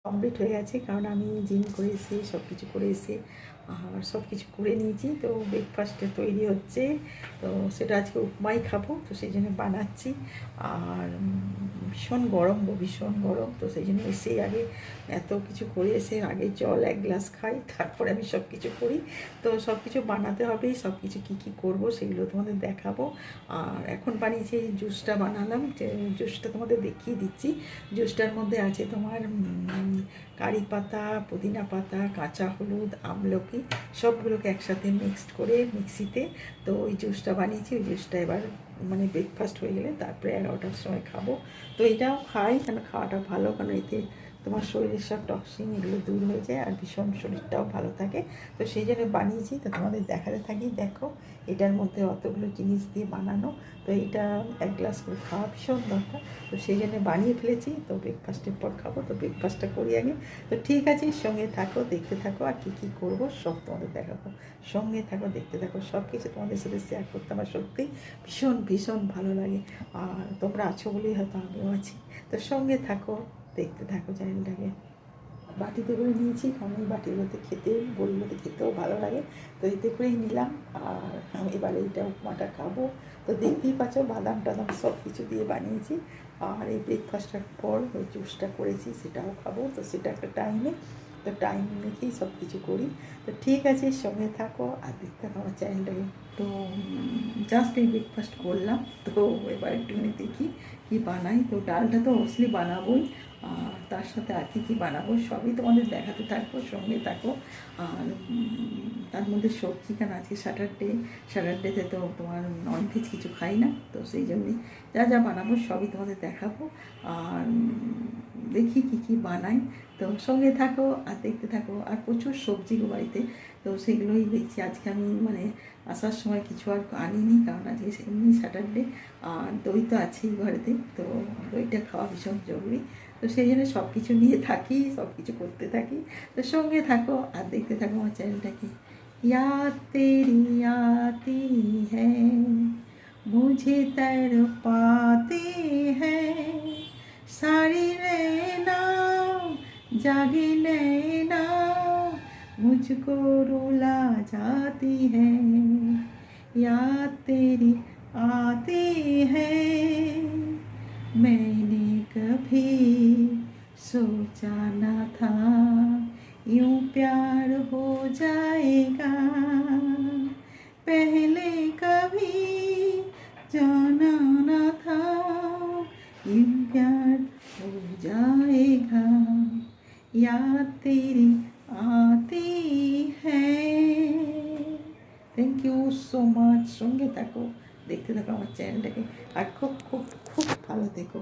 Complete হয়ে গেছে, কারণ আমি জিম করে এসে সব কিছু করে এসে আর সব কিছু করে নিয়েছি। তো ব্রেকফাস্টে তৈরি হচ্ছে, তো সেটা আজকে উপমাই খাবো, তো সেই জন্য বানাচ্ছি। আর ভীষণ গরম ভীষণ গরম, তো সেই জন্য এসেই আগে এত কিছু করে এসে আগে জল 1 গ্লাস খাই, তারপরে আমি সব কিছু করি। তো সব কিছু বানাতে হবে, সব কিছু কী কী করবো সেগুলো তোমাদের দেখাবো। আর এখন বানিয়েছি জুসটা বানালাম, জুসটা তোমাদের দেখিয়ে দিচ্ছি। জুসটার মধ্যে আছে তোমার কারি পাতা, পুদিনা পাতা, কাঁচা হলুদ, আমলকি সবগুলোকে একসাথে মিক্সড করে মিক্সিতে, তো ওই জুসটা বানিয়েছি। ওই জুসটা এবার মানে ব্রেকফাস্ট হয়ে গেলে তারপরে 11টার সময় খাবো। তো এটাও খাই, কেন খাওয়াটা ভালো, কারণ এতে তোমার শরীরের সব টক্সিন এগুলো দূর হয়ে যায় আর ভীষণ শরীরটাও ভালো থাকে। তো সেই জন্য বানিয়েছি, তো তোমাদের দেখাতে থাকি। দেখো এটার মধ্যে অতগুলো জিনিস দিয়ে বানানো, তো এটা 1 গ্লাস করে খাওয়া ভীষণ দরকার, তো সেই জন্য বানিয়ে ফেলেছি। তো ব্রেকফাস্টের পর খাবো, তো ব্রেকফাস্টটা করি আগে। তো ঠিক আছে, সঙ্গে থাকো, দেখতে থাকো, আর কী কী করবো সব তোমাদের দেখাবো। সঙ্গে থাকো, দেখতে থাকো, সব কিছু তোমাদের সাথে শেয়ার করতে আমার সত্যিই ভীষণ ভীষণ ভালো লাগে। আর তোমরা আছো বলেই হয়তো আমিও আছি। তো সঙ্গে থাকো, দেখতে থাকো চ্যানেলটাকে। বাটিতে করে নিয়েছি, কারণ এই বাটিগুলোতে খেতে, বড়িগুলোতে খেতেও ভালো লাগে, তো এতে করেই নিলাম। আর আমি এবারে এইটা উপমাটা খাবো। তো দেখতেই পাচ্ছ বাদাম টাদাম সব কিছু দিয়ে বানিয়েছি। আর এই ব্রেকফাস্টের পর ওই জুসটা করেছি সেটাও খাবো, তো সেটা একটা টাইমে, তো টাইম মেখেই সব কিছু করি। তো ঠিক আছে, সঙ্গে থাকো আর দেখতে থাকো আমার চ্যানেলটাকে। তো জাস্ট এই ব্রেকফাস্ট করলাম, তো এবার একটুখানি দেখি কী বানাই। তো ডালটা তো অবশ্যই বানাবোই, আর তার সাথে আর কী বানাবো সবই তোমাদের দেখাতে থাকবো, সঙ্গে থাকো। আর তার মধ্যে সবজি, কেন আজকে স্যাটারডেতে তো তোমার ননভেজ কিছু খাই না, তো সেই জন্যে যা যা বানাবো সবই তোমাদের দেখাবো। আর দেখি কী কী বানাই, তো সঙ্গে থাকো আর দেখতে থাকো। আর প্রচুর সবজি বাড়িতে, তো সেগুলোই দেখছি। আজকে আমি মানে আসার সময় কিছু আর আনিনি, কারণ আজকে এমনি স্যাটারডে। আর দই তো আছেই ঘরেতে, তো দইটা খাওয়া ভীষণ জরুরি, তো সেই জন্য সব কিছু নিয়ে থাকি, সব কিছু করতে থাকি। তো সঙ্গে থাকো আর দেখতে থাকো আমার চ্যানেলটাকে। याद तेरी आती है, मुझे तड़पाते हैं, सारी नैना जागे नैना मुझको रुला जाती है, याद तेरी आती है, मैंने कभी सोचा न था यूं प्यार हो जाएगा, पहले कभी जाना न था यूं प्यार हो जाएगा, याद तेरी आती है। Thank you so much. সঙ্গে থাকো, দেখতে থাকো আমার চ্যানেলটাকে, আর খুব খুব খুব ভালো থেকো।